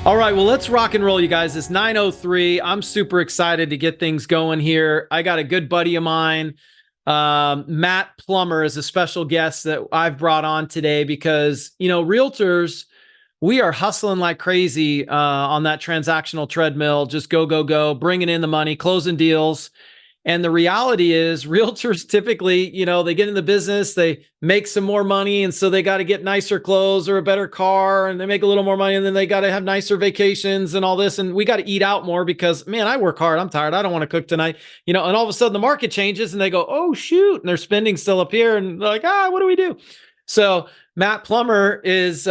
All right, well, let's rock and roll, you guys. It's 9:03. I'm super excited to get things going here. I got a good buddy of mine, Matt Plumer, is a special guest that I've brought on today because, realtors, we are hustling like crazy on that transactional treadmill, just go, go, go, bringing in the money, closing deals. And the reality is, realtors typically, they get in the business, they make some more money. And so they got to get nicer clothes or a better car, and they make a little more money. And then they got to have nicer vacations and all this. And we got to eat out more because, man, I work hard. I'm tired. I don't want to cook tonight. And all of a sudden the market changes and they go, oh, shoot. And their spending's still up here. And they're like, what do we do? So Matt Plumer is,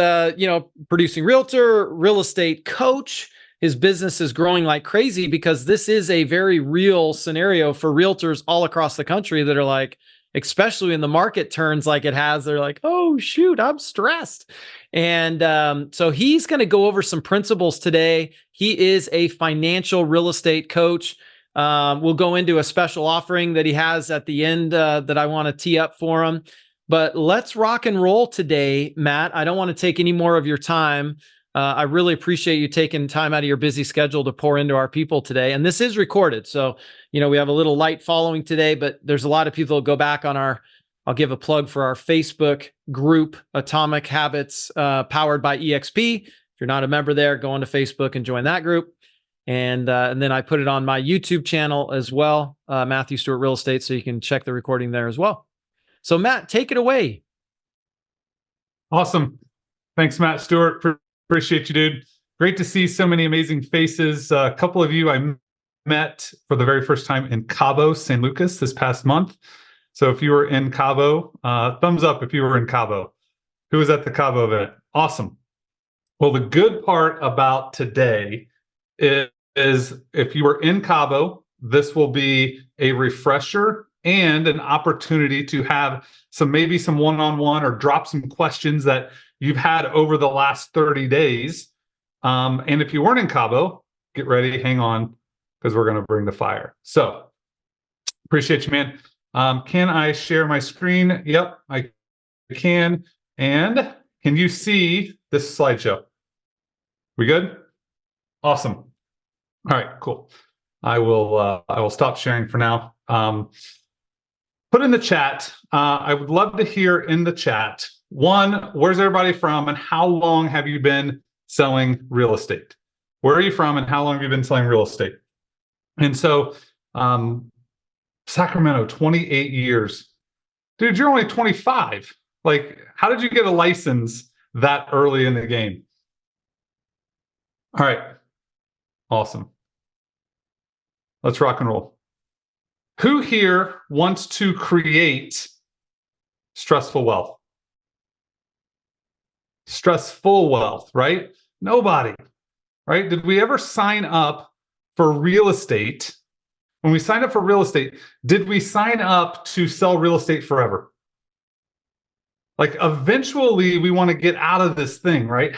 producing realtor, real estate coach. His business is growing like crazy because this is a very real scenario for realtors all across the country that are like, especially when the market turns like it has, they're like, oh, shoot, I'm stressed. And so he's going to go over some principles today. He is a financial real estate coach. We'll go into a special offering that he has at the end that I want to tee up for him. But let's rock and roll today, Matt. I don't want to take any more of your time. I really appreciate you taking time out of your busy schedule to pour into our people today. And this is recorded. So, we have a little light following today, but there's a lot of people that go back on I'll give a plug for our Facebook group, Atomic Habits, powered by EXP. If you're not a member there, go onto Facebook and join that group. And then I put it on my YouTube channel as well, Matthew Stewart Real Estate, so you can check the recording there as well. So Matt, take it away. Awesome. Thanks, Matt Stewart. Appreciate you, dude. Great to see so many amazing faces. A couple of you I met for the very first time in Cabo, San Lucas this past month. So if you were in Cabo, thumbs up if you were in Cabo. Who was at the Cabo event? Awesome. Well, the good part about today is if you were in Cabo, this will be a refresher and an opportunity to have maybe some one-on-one or drop some questions that you've had over the last 30 days. And if you weren't in Cabo, get ready, hang on, because we're going to bring the fire. So appreciate you, man. Can I share my screen? Yep, I can. And can you see this slideshow? We good? Awesome. All right, cool. I will stop sharing for now. Put in the chat. I would love to hear in the chat, one, where's everybody from and how long have you been selling real estate? Where are you from and how long have you been selling real estate? And so Sacramento, 28 years. Dude, you're only 25. Like, how did you get a license that early in the game? All right. Awesome. Let's rock and roll. Who here wants to create stressful wealth? Stressful wealth, right? Nobody, right? Did we ever sign up for real estate? When we signed up for real estate, did we sign up to sell real estate forever? Like eventually we want to get out of this thing, right?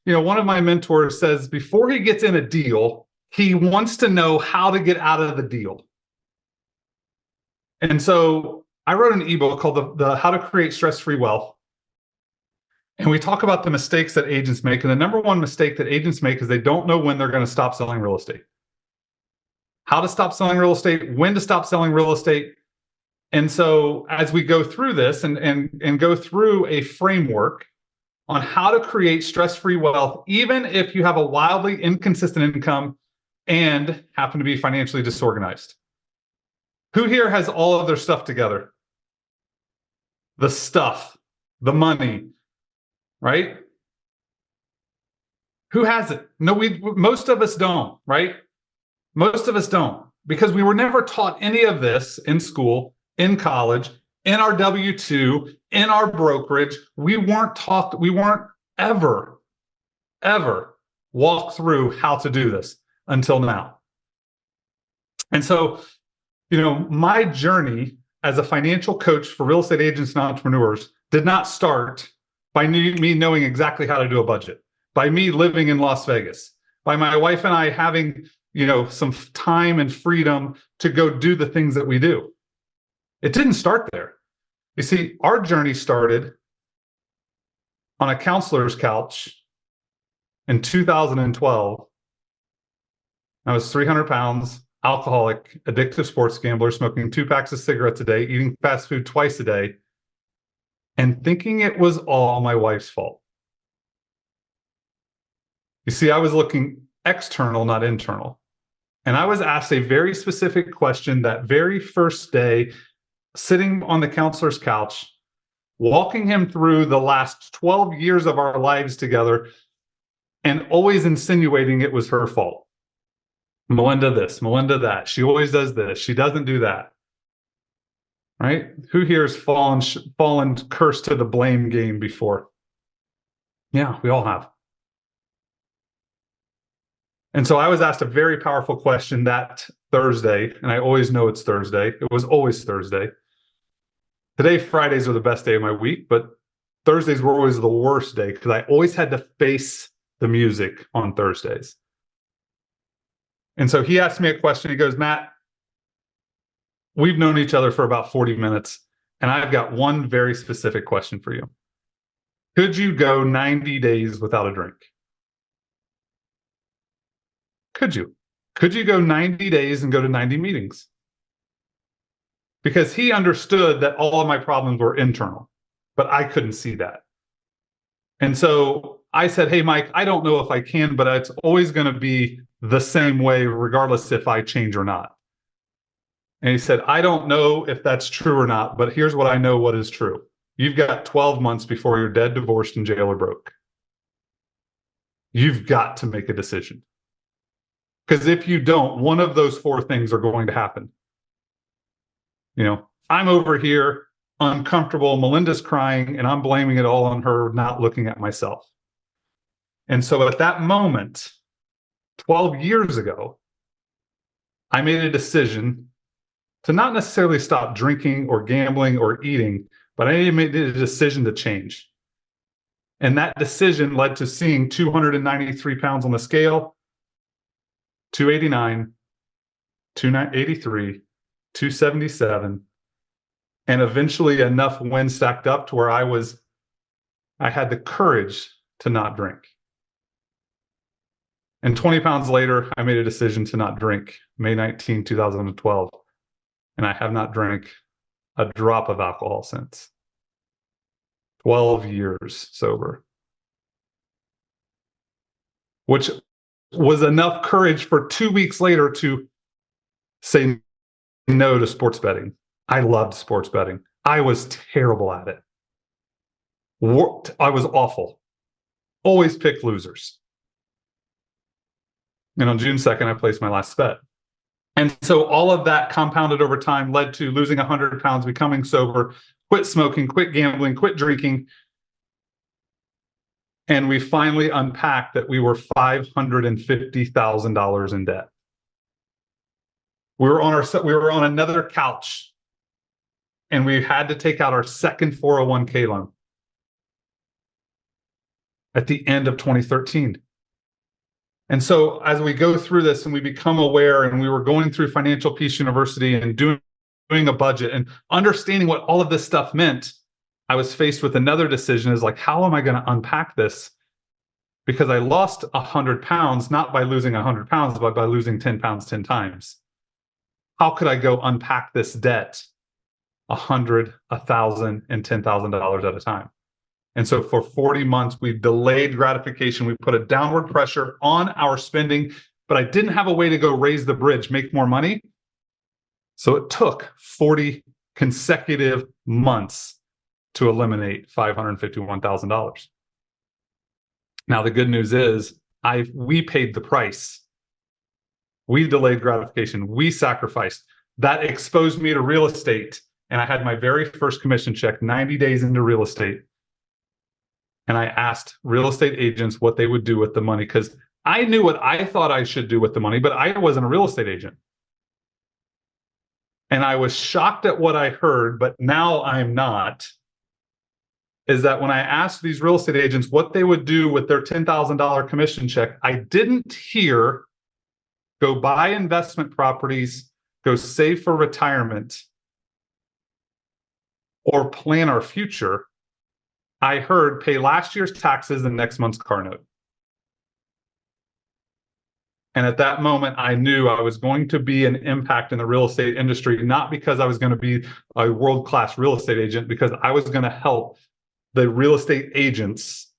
One of my mentors says before he gets in a deal, he wants to know how to get out of the deal. And so I wrote an ebook called the How to Create Stress-Free Wealth. And we talk about the mistakes that agents make. And the number one mistake that agents make is they don't know when they're going to stop selling real estate. How to stop selling real estate, when to stop selling real estate. And so as we go through this and go through a framework on how to create stress-free wealth, even if you have a wildly inconsistent income and happen to be financially disorganized. Who here has all of their stuff together? The stuff, the money, right? Who has it? No, most of us don't, right? Most of us don't, because we were never taught any of this in school, in college, in our W-2, in our brokerage. We weren't ever walked through how to do this until now. And so, my journey as a financial coach for real estate agents and entrepreneurs did not start by me knowing exactly how to do a budget, by me living in Las Vegas, by my wife and I having, some time and freedom to go do the things that we do. It didn't start there. You see, our journey started on a counselor's couch In 2012, I was 300 pounds, alcoholic, addictive sports gambler, smoking 2 packs of cigarettes a day, eating fast food twice a day, and thinking it was all my wife's fault. You see, I was looking external, not internal. And I was asked a very specific question that very first day, sitting on the counselor's couch, walking him through the last 12 years of our lives together, and always insinuating it was her fault. Melinda this, Melinda that. She always does this. She doesn't do that. Right? Who here has fallen cursed to the blame game before? Yeah, we all have. And so I was asked a very powerful question that Thursday, and I always know it's Thursday. It was always Thursday. Today, Fridays are the best day of my week, but Thursdays were always the worst day because I always had to face the music on Thursdays. And so he asked me a question. He goes, Matt, we've known each other for about 40 minutes, and I've got one very specific question for you. Could you go 90 days without a drink? Could you? Could you go 90 days and go to 90 meetings? Because he understood that all of my problems were internal, but I couldn't see that. And so I said, hey, Mike, I don't know if I can, but it's always going to be the same way, regardless if I change or not. And he said, I don't know if that's true or not, but here's what I know what is true. You've got 12 months before you're dead, divorced, in jail, or broke. You've got to make a decision. Because if you don't, one of those 4 things are going to happen. You know, I'm over here uncomfortable, Melinda's crying, and I'm blaming it all on her, not looking at myself. And so at that moment, 12 years ago, I made a decision to not necessarily stop drinking or gambling or eating, but I made a decision to change. And that decision led to seeing 293 pounds on the scale, 289, 283, 277, and eventually enough wins stacked up to where I had the courage to not drink. And 20 pounds later, I made a decision to not drink, May 19, 2012. And I have not drank a drop of alcohol since. 12 years sober. Which was enough courage for 2 weeks later to say no to sports betting. I loved sports betting. I was terrible at it. I was awful. Always pick losers. And on June 2nd, I placed my last bet. And so all of that compounded over time led to losing 100 pounds, becoming sober, quit smoking, quit gambling, quit drinking. And we finally unpacked that we were $550,000 in debt. We were on another couch, and we had to take out our second 401k loan at the end of 2013. And so as we go through this and we become aware, and we were going through Financial Peace University and doing a budget and understanding what all of this stuff meant, I was faced with another decision, is like, how am I going to unpack this? Because I lost 100 pounds, not by losing 100 pounds, but by losing 10 pounds 10 times. How could I go unpack this debt $100, $1,000, and $10,000 at a time? And so for 40 months, we've delayed gratification. We put a downward pressure on our spending, but I didn't have a way to go raise the bridge, make more money. So it took 40 consecutive months to eliminate $551,000. Now, the good news is we paid the price. We delayed gratification. We sacrificed. That exposed me to real estate. And I had my very first commission check 90 days into real estate. And I asked real estate agents what they would do with the money, because I knew what I thought I should do with the money, but I wasn't a real estate agent. And I was shocked at what I heard, but now I'm not, is that when I asked these real estate agents what they would do with their $10,000 commission check, I didn't hear go buy investment properties, go save for retirement, or plan our future. I heard pay last year's taxes and next month's car note. And at that moment, I knew I was going to be an impact in the real estate industry, not because I was going to be a world-class real estate agent, because I was going to help the real estate agents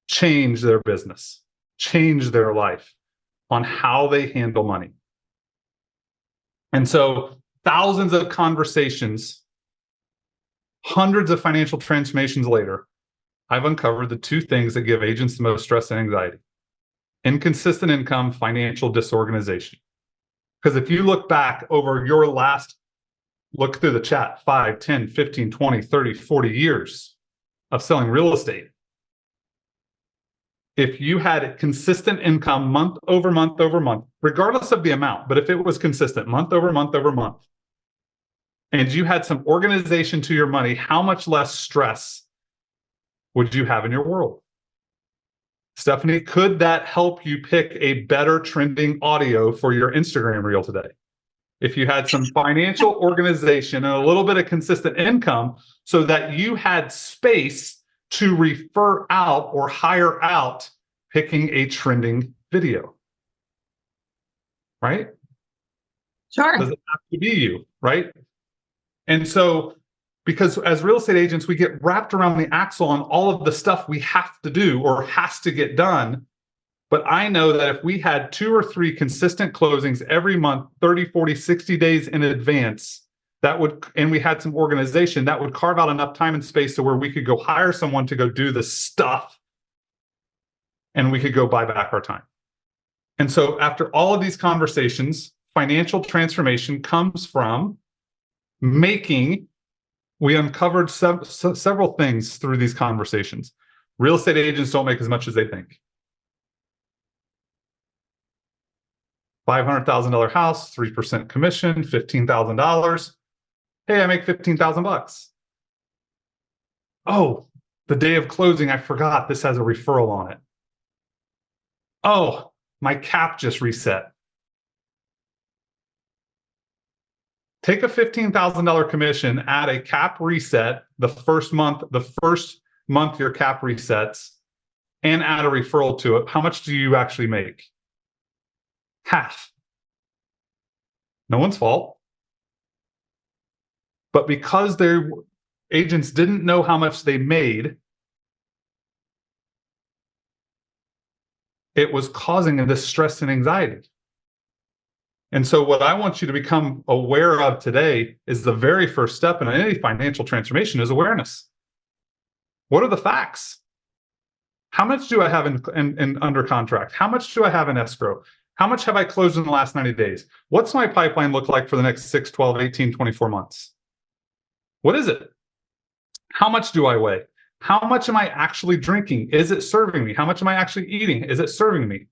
change their business, change their life on how they handle money. And so thousands of conversations, hundreds of financial transformations later, I've uncovered the two things that give agents the most stress and anxiety: inconsistent income, financial disorganization. Because if you look back over your last, look through the chat, 5, 10, 15, 20, 30, 40 years of selling real estate, if you had consistent income month over month over month, regardless of the amount, but if it was consistent month over month over month, and you had some organization to your money, how much less stress would you have in your world? Stephanie, could that help you pick a better trending audio for your Instagram reel today? If you had some financial organization and a little bit of consistent income so that you had space to refer out or hire out picking a trending video, right? Sure. Does it have to be you, right? And so, because as real estate agents, we get wrapped around the axle on all of the stuff we have to do or has to get done. But I know that if we had 2 or 3 consistent closings every month, 30, 40, 60 days in advance, that would, and we had some organization, that would carve out enough time and space to where we could go hire someone to go do the stuff and we could go buy back our time. And so after all of these conversations, financial transformation comes from making. We uncovered several things through these conversations. Real estate agents don't make as much as they think. $500,000 house, 3% commission, $15,000. Hey, I make $15,000. Oh, the day of closing, I forgot this has a referral on it. Oh, my cap just reset. Take a $15,000 commission, add a cap reset the first month your cap resets, and add a referral to it. How much do you actually make? Half. No one's fault. But because their agents didn't know how much they made, it was causing this stress and anxiety. And so what I want you to become aware of today is the very first step in any financial transformation is awareness. What are the facts? How much do I have in under contract? How much do I have in escrow? How much have I closed in the last 90 days? What's my pipeline look like for the next 6, 12, 18, 24 months? What is it? How much do I weigh? How much am I actually drinking? Is it serving me? How much am I actually eating? Is it serving me?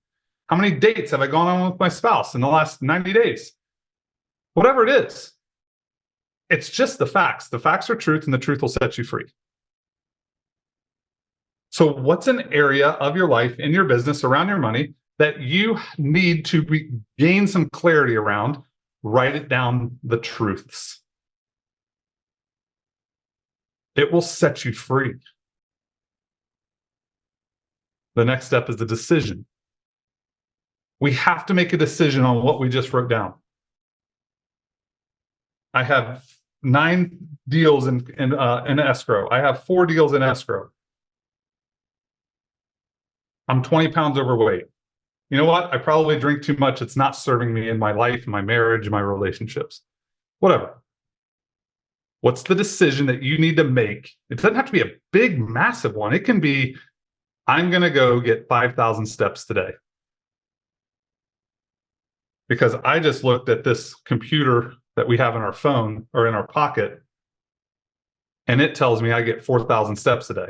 How many dates have I gone on with my spouse in the last 90 days? Whatever it is, it's just the facts. The facts are truth, and the truth will set you free. So what's an area of your life, in your business, around your money that you need to gain some clarity around? Write it down, the truths. It will set you free. The next step is the decision. We have to make a decision on what we just wrote down. I have 9 deals in escrow. I have 4 deals in escrow. I'm 20 pounds overweight. You know what? I probably drink too much. It's not serving me in my life, my marriage, my relationships, whatever. What's the decision that you need to make? It doesn't have to be a big, massive one. It can be, I'm going to go get 5,000 steps today. Because I just looked at this computer that we have in our phone or in our pocket, and it tells me I get 4,000 steps a day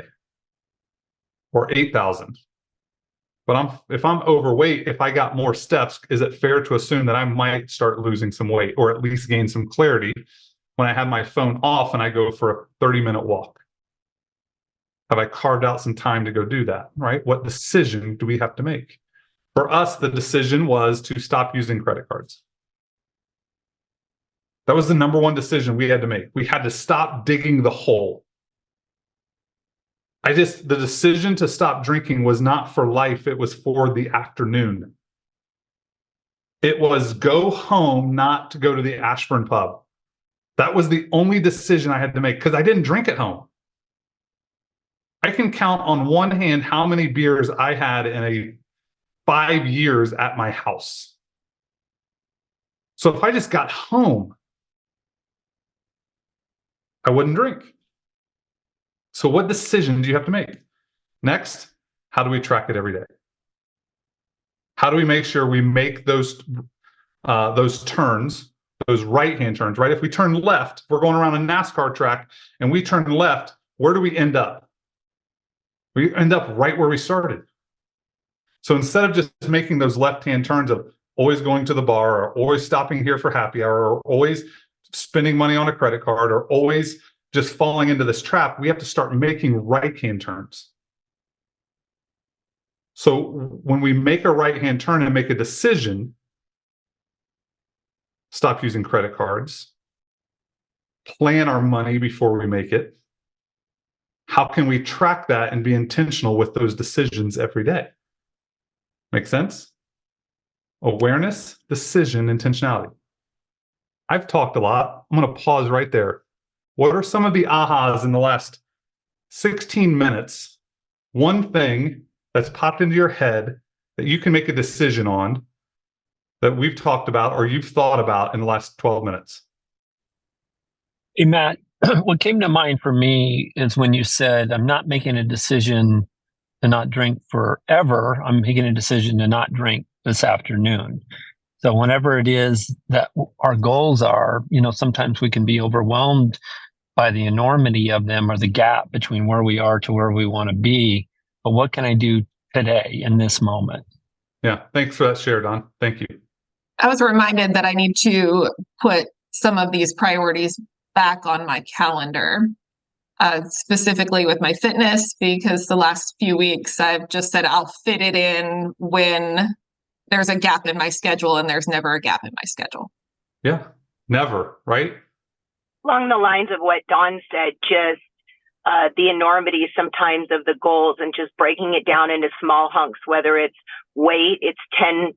or 8,000. But if I'm overweight, if I got more steps, is it fair to assume that I might start losing some weight or at least gain some clarity when I have my phone off and I go for a 30-minute walk? Have I carved out some time to go do that, right? What decision do we have to make? For us, the decision was to stop using credit cards. That was the number one decision we had to make. We had to stop digging the hole. the decision to stop drinking was not for life. It was for the afternoon. It was go home, not to go to the Ashburn pub. That was the only decision I had to make because I didn't drink at home. I can count on one hand how many beers I had in a 5 years at my house. So if I just got home, I wouldn't drink. So what decision do you have to make? Next, how do we track it every day? How do we make sure we make those turns, those right-hand turns, right? If we turn left, we're going around a NASCAR track and we turn left, where do we end up? We end up right where we started. So instead of just making those left-hand turns of always going to the bar or always stopping here for happy hour or always spending money on a credit card or always just falling into this trap, we have to start making right-hand turns. So when we make a right-hand turn and make a decision, stop using credit cards, plan our money before we make it. How can we track that and be intentional with those decisions every day? Make sense? Awareness, decision, intentionality. I've talked a lot. I'm going to pause right there. What are some of the ahas in the last 16 minutes? One thing that's popped into your head that you can make a decision on that we've talked about or you've thought about in the last 12 minutes? Hey, Matt, what came to mind for me is when you said, I'm not making a decision to not drink forever. I'm making a decision to not drink this afternoon. So whenever it is that our goals are, sometimes we can be overwhelmed by the enormity of them or the gap between where we are to where we want to be. But what can I do today in this moment? Yeah, thanks for that share, Don. Thank you. I was reminded that I need to put some of these priorities back on my calendar, specifically with my fitness, because the last few weeks I've just said I'll fit it in when there's a gap in my schedule, and there's never a gap in my schedule. Yeah, never, right? Along the lines of what Don said, just the enormity sometimes of the goals and just breaking it down into small hunks, whether it's weight, it's 10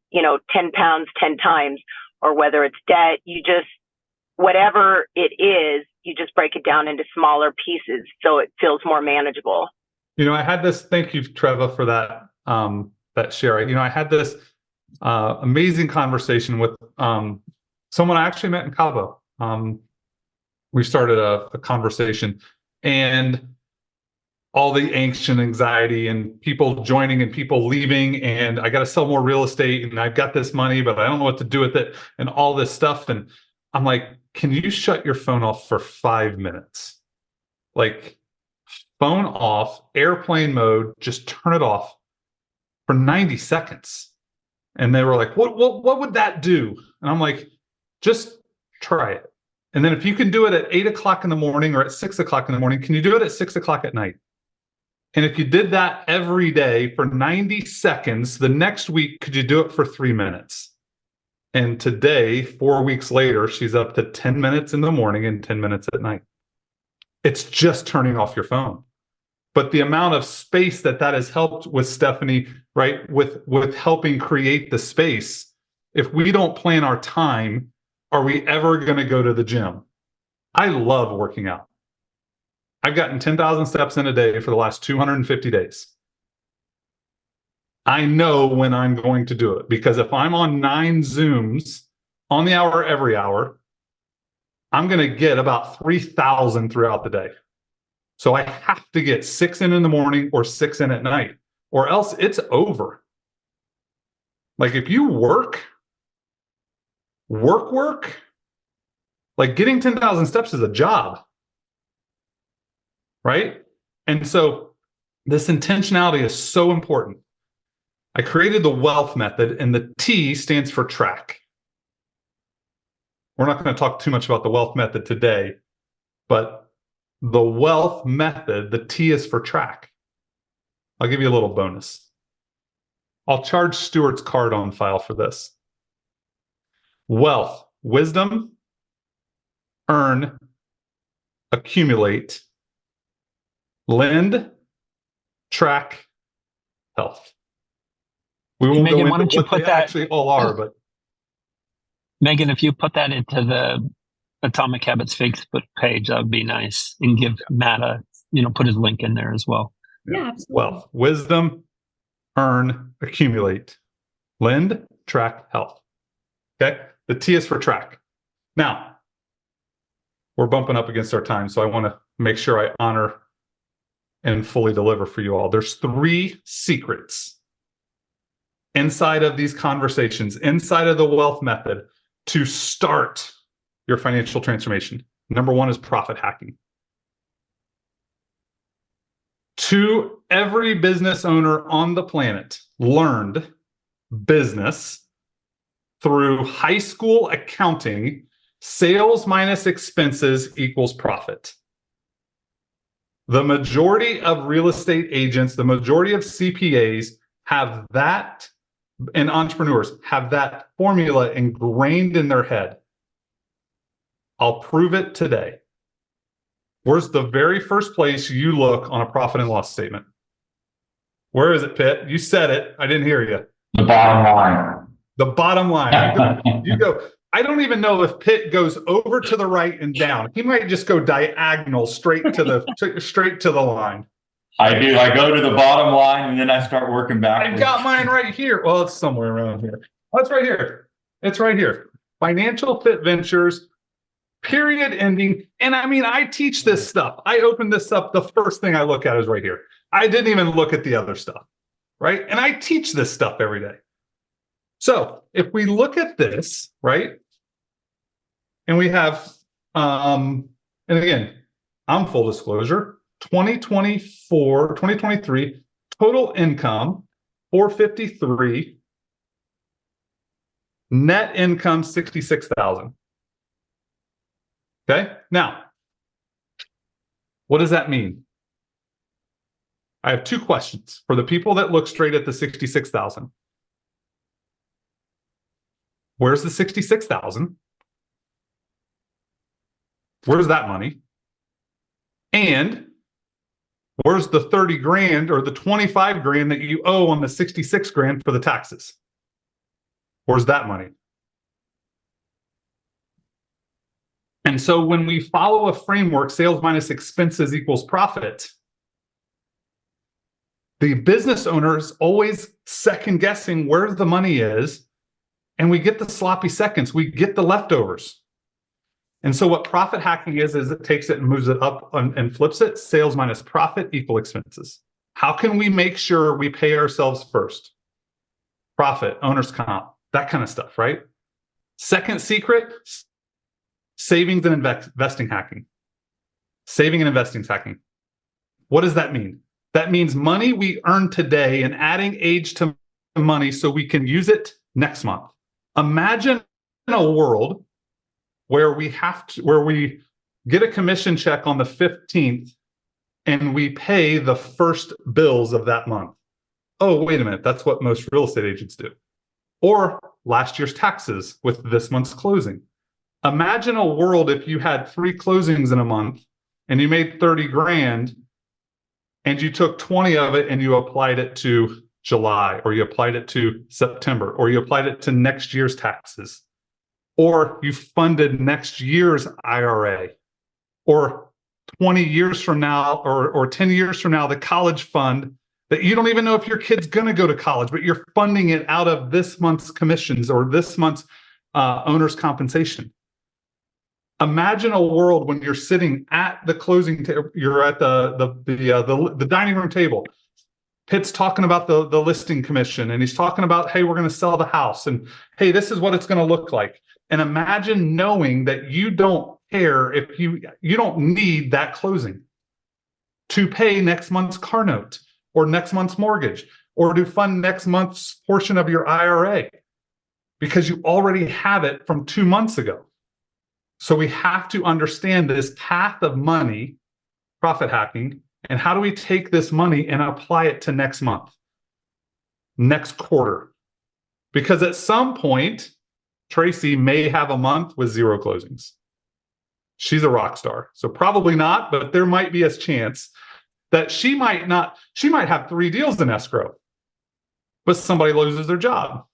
pounds, 10 times, or whether it's debt, whatever it is, you just break it down into smaller pieces so it feels more manageable. I had this, thank you, Treva, for that share. I had this amazing conversation with someone I actually met in Cabo. We started a conversation, and all the angst and anxiety and people joining and people leaving, and I got to sell more real estate and I've got this money, but I don't know what to do with it and all this stuff. And I'm like, can you shut your phone off for 5 minutes? Like, phone off, airplane mode, just turn it off for 90 seconds. And they were like, what would that do? And I'm like, just try it. And then if you can do it at 8 o'clock in the morning or at 6 o'clock in the morning, can you do it at 6 o'clock at night? And if you did that every day for 90 seconds, the next week, could you do it for 3 minutes? And today, 4 weeks later, she's up to 10 minutes in the morning and 10 minutes at night. It's just turning off your phone. But the amount of space that has helped with Stephanie, right, with helping create the space, if we don't plan our time, are we ever going to go to the gym? I love working out. I've gotten 10,000 steps in a day for the last 250 days. I know when I'm going to do it, because if I'm on 9 Zooms on the hour, every hour, I'm going to get about 3,000 throughout the day. So I have to get 6 in the morning or 6 in at night, or else it's over. Like, if you work, like, getting 10,000 steps is a job. Right? And so this intentionality is so important. I created the wealth method, and the T stands for track. We're not going to talk too much about the wealth method today, but the wealth method, the T is for track. I'll give you a little bonus. I'll charge Stewart's card on file for this. Wealth, wisdom, earn, accumulate, lend, track, health. We won't Megan, go why into don't you what put they that, actually all are, but Megan, if you put that into the Atomic Habits Facebook page, that would be nice. And give Matt put his link in there as well. Yeah, absolutely. Wealth, wisdom, earn, accumulate, lend, track, health. Okay. The T is for track. Now, we're bumping up against our time, so I want to make sure I honor and fully deliver for you all. There's 3 secrets inside of these conversations, inside of the wealth method, to start your financial transformation. Number 1 is profit hacking. Every business owner on the planet learned business through high school accounting. Sales minus expenses equals profit. The majority of real estate agents, the majority of CPAs have that, and entrepreneurs have that formula ingrained in their head. I'll prove it today. Where's the very first place you look on a profit and loss statement? Where is it, Pitt? You said it. I didn't hear you. The bottom line. The bottom line. You go. I don't even know if Pitt goes over to the right and down. He might just go diagonal straight to the line. I do. I go to the bottom line and then I start working backwards. I got mine right here. Well, it's somewhere around here. Oh, it's right here. It's right here. Financial Fit Ventures, period ending. And I mean, I teach this stuff. I open this up. The first thing I look at is right here. I didn't even look at the other stuff, right? And I teach this stuff every day. So if we look at this, right? And we have, and again, I'm full disclosure, 2023 total income, 453, net income, 66,000. Okay. Now, what does that mean? I have 2 questions for the people that look straight at the 66,000. Where's the 66,000? Where's that money? And where's the 30 grand or the 25 grand that you owe on the 66 grand for the taxes? Where's that money? And so when we follow a framework, sales minus expenses equals profit, the business owner is always second guessing where the money is, and we get the sloppy seconds, we get the leftovers. And so what profit hacking is it takes it and moves it up and flips it. Sales minus profit equal expenses. How can we make sure we pay ourselves first? Profit, owner's comp, that kind of stuff, right? Second secret, savings and investing hacking. Saving and investing hacking. What does that mean? That means money we earn today and adding age to money so we can use it next month. Imagine a world where we get a commission check on the 15th and we pay the first bills of that month. Oh, wait a minute. That's what most real estate agents do. Or last year's taxes with this month's closing. Imagine a world if you had 3 closings in a month and you made 30 grand and you took 20 of it and you applied it to July, or you applied it to September, or you applied it to next year's taxes. Or you funded next year's IRA, or 20 years from now, or 10 years from now, the college fund that you don't even know if your kid's going to go to college, but you're funding it out of this month's commissions or this month's owner's compensation. Imagine a world when you're sitting at the closing table, you're at the dining room table. Pitt's talking about the listing commission, and he's talking about, hey, we're going to sell the house, and hey, this is what it's going to look like. And imagine knowing that you don't care if you don't need that closing to pay next month's car note or next month's mortgage or to fund next month's portion of your IRA because you already have it from 2 months ago. So we have to understand this path of money, profit hacking, and how do we take this money and apply it to next month, next quarter? Because at some point, Tracy may have a month with 0 closings. She's a rock star. So probably not, but there might be a chance that she might have 3 deals in escrow, but somebody loses their job,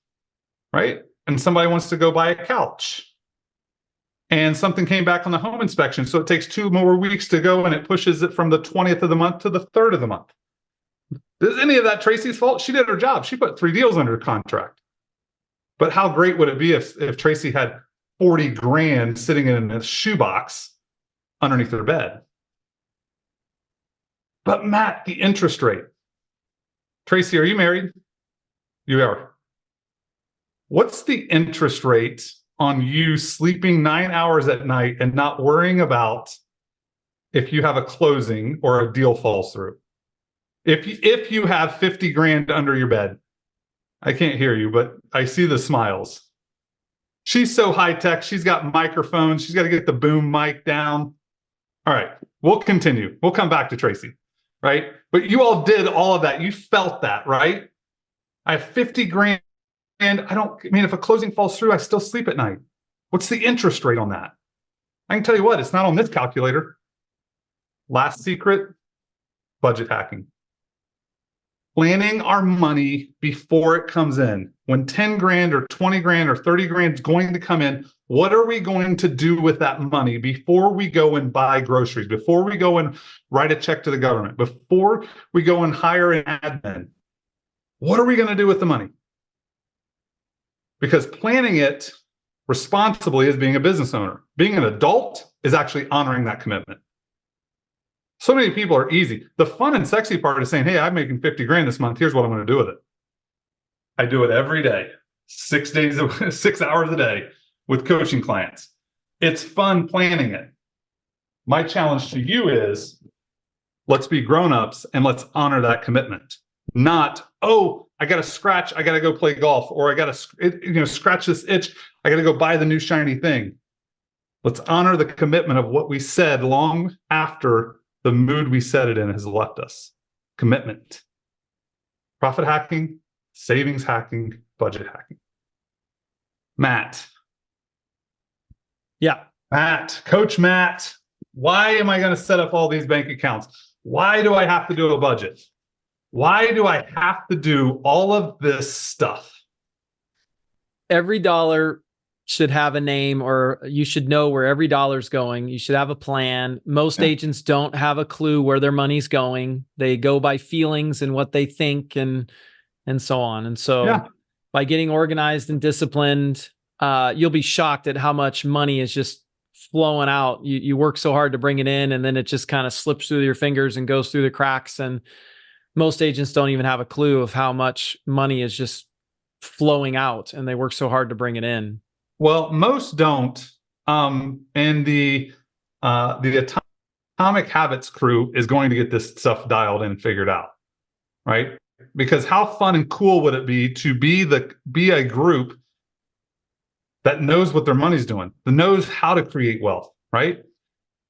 right? And somebody wants to go buy a couch. And something came back on the home inspection. So it takes 2 more weeks to go, and it pushes it from the 20th of the month to the 3rd of the month. Is any of that Tracy's fault? She did her job. She put 3 deals under contract. But how great would it be if Tracy had 40 grand sitting in a shoebox underneath her bed? But Matt, the interest rate. Tracy, are you married? You are. What's the interest rate on you sleeping 9 hours at night and not worrying about if you have a closing or a deal falls through? If you have 50 grand under your bed, I can't hear you, but I see the smiles. She's so high tech. She's got microphones. She's got to get the boom mic down. All right, we'll continue. We'll come back to Tracy, right? But you all did all of that. You felt that, right? I have 50 grand. And if a closing falls through, I still sleep at night. What's the interest rate on that? I can tell you what, it's not on this calculator. Last secret, budget hacking. Planning our money before it comes in. When 10 grand or 20 grand or 30 grand is going to come in, what are we going to do with that money before we go and buy groceries, before we go and write a check to the government, before we go and hire an admin? What are we going to do with the money? Because planning it responsibly is being a business owner. Being an adult is actually honoring that commitment. So many people are easy. The fun and sexy part is saying, hey, I'm making 50 grand this month. Here's what I'm going to do with it. I do it every day, 6 hours a day with coaching clients. It's fun planning it. My challenge to you is let's be grown-ups and let's honor that commitment. Not, oh, I got to scratch, I got to go play golf, or I got to scratch this itch, I got to go buy the new shiny thing. Let's honor the commitment of what we said long after the mood we said it in has left us. Commitment. Profit hacking, savings hacking, budget hacking. Matt. Yeah. Matt, Coach Matt, why am I going to set up all these bank accounts? Why do I have to do a budget? Why do I have to do all of this stuff? Every dollar should have a name, or you should know where every dollar's going. You should have a plan. Most agents don't have a clue where their money's going. They go by feelings and what they think and so on. And so by getting organized and disciplined, you'll be shocked at how much money is just flowing out. You work so hard to bring it in, and then it just kind of slips through your fingers and goes through the cracks. And most agents don't even have a clue of how much money is just flowing out, and they work so hard to bring it in. Well, most don't. And the Atomic Habits crew is going to get this stuff dialed in and figured out, right? Because how fun and cool would it be to be a group that knows what their money's doing, that knows how to create wealth, right?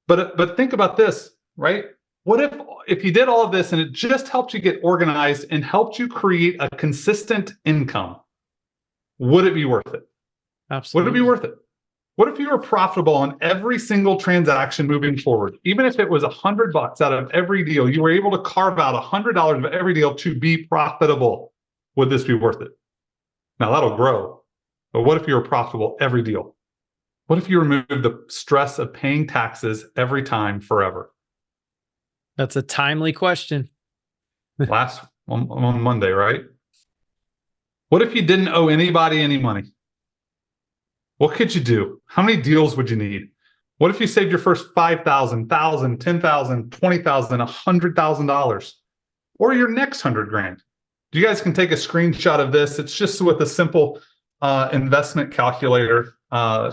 But think about this, right? What if you did all of this and it just helped you get organized and helped you create a consistent income? Would it be worth it? Absolutely. Would it be worth it? What if you were profitable on every single transaction moving forward? Even if it was $100 out of every deal, you were able to carve out $100 of every deal to be profitable. Would this be worth it? Now that'll grow. But what if you were profitable every deal? What if you removed the stress of paying taxes every time forever? That's a timely question. Last on Monday, right? What if you didn't owe anybody any money? What could you do? How many deals would you need? What if you saved your first $5,000, $1,000, $10,000, $20,000, $100,000, or your next 100 grand? You guys can take a screenshot of this. It's just with a simple investment calculator.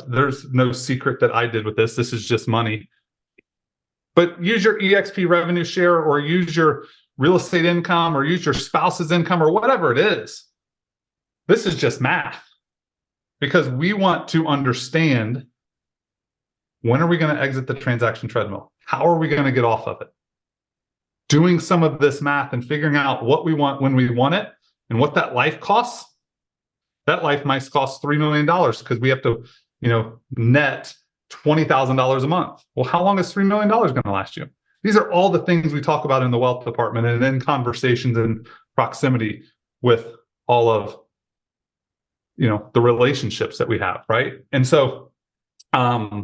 There's no secret that I did with this. This is just money. But use your EXP revenue share, or use your real estate income, or use your spouse's income, or whatever it is. This is just math. Because we want to understand, when are we going to exit the transaction treadmill? How are we going to get off of it? Doing some of this math and figuring out what we want when we want it and what that life costs. That life might cost $3 million because we have to, net $20,000 a month. Well, how long is $3 million going to last you? These are all the things we talk about in the wealth department and in conversations and proximity with all of, the relationships that we have, right? And so I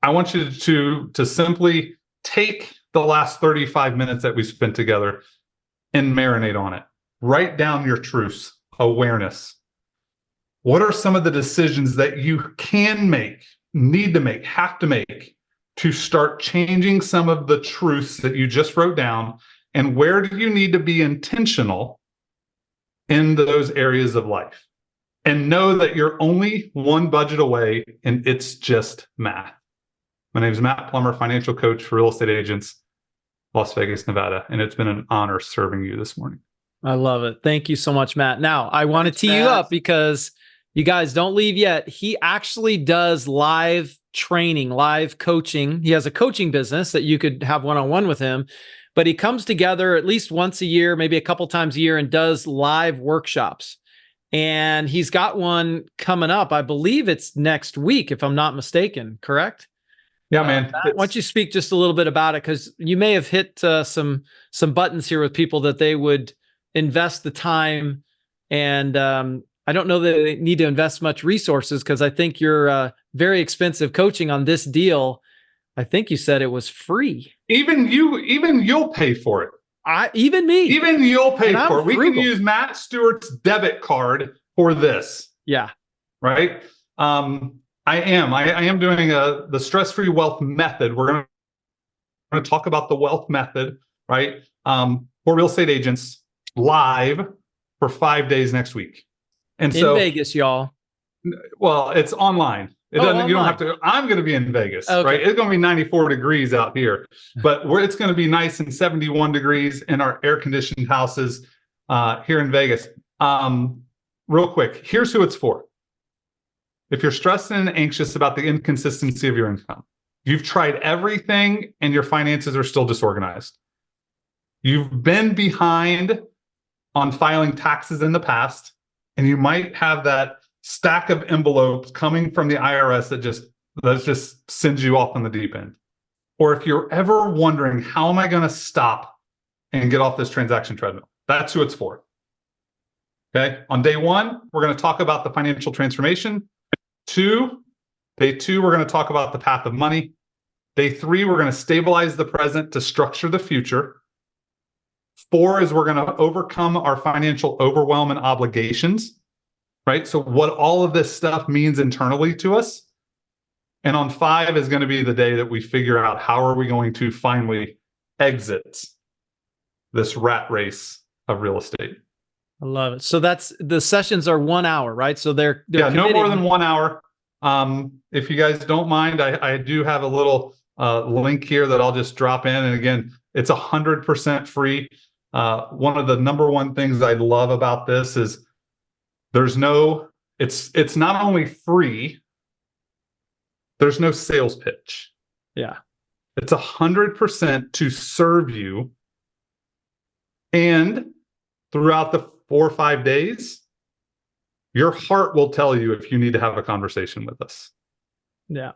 want you to simply take the last 35 minutes that we spent together and marinate on it. Write down your truths, awareness. What are some of the decisions that you can make, need to make, have to make to start changing some of the truths that you just wrote down? And where do you need to be intentional in those areas of life? And know that you're only one budget away, and it's just math. My name is Matt Plumer, financial coach for real estate agents, Las Vegas, Nevada, and it's been an honor serving you this morning. I love it. Thank you so much, Matt. Now, I want to tee you up because you guys don't leave yet. He actually does live training, live coaching. He has a coaching business that you could have one-on-one with him, but he comes together at least once a year, maybe a couple times a year, and does live workshops. And he's got one coming up. I believe it's next week, if I'm not mistaken, correct? Yeah, man. Why don't you speak just a little bit about it? Because you may have hit some buttons here with people that they would invest the time. And I don't know that they need to invest much resources, because I think your very expensive coaching on this deal, I think you said it was free. Even you'll pay for it. Even me. Even you'll pay And for I'm it. We frugal. can use Matt Stewart's debit card for this. Yeah. Right? I am doing the stress-free wealth method. We're going to talk about the wealth method, right? For real estate agents live for 5 days next week. And In Vegas, y'all. Well, it's online. It doesn't. You don't have to. I'm going to be in Vegas, Okay. right? It's going to be 94 degrees out here, but it's going to be nice and 71 degrees in our air-conditioned houses here in Vegas. Real quick, here's who it's for. If you're stressed and anxious about the inconsistency of your income, you've tried everything and your finances are still disorganized. You've been behind on filing taxes in the past, and you might have that stack of envelopes coming from the IRS that just sends you off on the deep end. Or if you're ever wondering, how am I going to stop and get off this transaction treadmill? That's who it's for. Okay. On day one, we're going to talk about the financial transformation. Day two, we're going to talk about the path of money. Day three, we're going to stabilize the present to structure the future. 4 is we're going to overcome our financial overwhelm and obligations. Right? So what all of this stuff means internally to us. And on 5 is going to be the day that we figure out how are we going to finally exit this rat race of real estate. I love it. So the sessions are 1 hour, right? So they're no committing. more than 1 hour. If you guys don't mind, I do have a little link here that I'll just drop in. And again, it's 100% free. One of the number one things I love about this is it's not only free, there's no sales pitch. Yeah. It's 100% to serve you. And throughout the 4 or 5 days, your heart will tell you if you need to have a conversation with us. Yeah.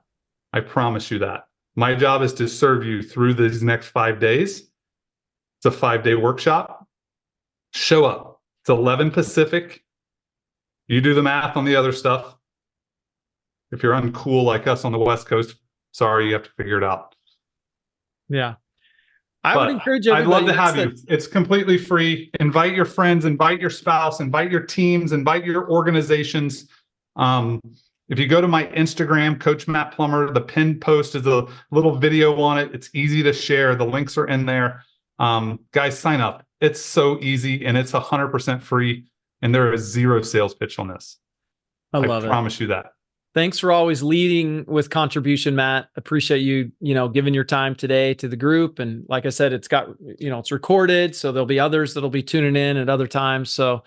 I promise you that. My job is to serve you through these next 5 days. It's a 5-day workshop. Show up. It's 11 Pacific. You do the math on the other stuff. If you're uncool like us on the West Coast, sorry, you have to figure it out. Yeah. I would encourage everybody. I'd love to have you. It's completely free. Invite your friends, invite your spouse, invite your teams, invite your organizations. If you go to my Instagram, Coach Matt Plumer, the pinned post is a little video on it. It's easy to share. The links are in there. Guys, sign up. It's so easy and it's 100% free. And there is zero sales pitch on this. I love it. I promise you that. Thanks for always leading with contribution, Matt. Appreciate you, giving your time today to the group. And like I said, it's got, it's recorded. So there'll be others that'll be tuning in at other times. So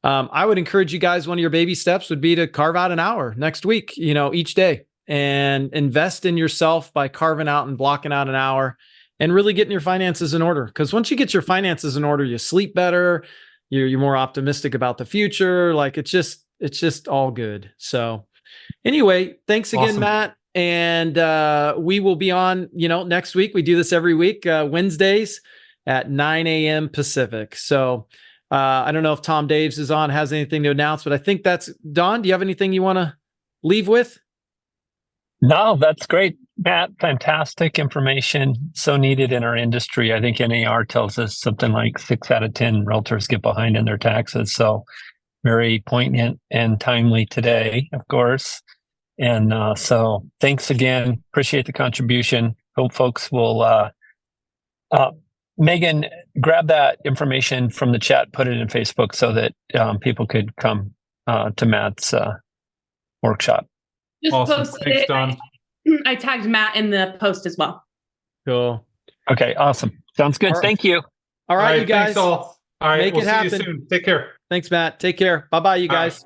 I would encourage you guys, one of your baby steps would be to carve out an hour next week, each day, and invest in yourself by carving out and blocking out an hour and really getting your finances in order. Because once you get your finances in order, you sleep better. You're more optimistic about the future. Like it's just all good. So anyway, thanks again, Awesome. Matt. And we will be on, next week. We do this every week, Wednesdays at 9 a.m. Pacific. So I don't know if Tom Daves is on, has anything to announce, but I think that's Don. Do you have anything you want to leave with? No, that's great, Matt. Fantastic information. So needed in our industry. I think NAR tells us something like 6 out of 10 realtors get behind in their taxes. So very poignant and timely today, of course. And so thanks again. Appreciate the contribution. Hope folks will, Megan, grab that information from the chat, put it in Facebook so that people could come to Matt's workshop. Just Awesome. posted Thanks, it. Don. I tagged Matt in the post as well. Cool. Okay, awesome. Sounds good. All right. Thank you. All right, you guys. Thanks all. All right, Make we'll it see happen. you soon. Take care. Thanks, Matt. Take care. Bye-bye, you Bye. guys.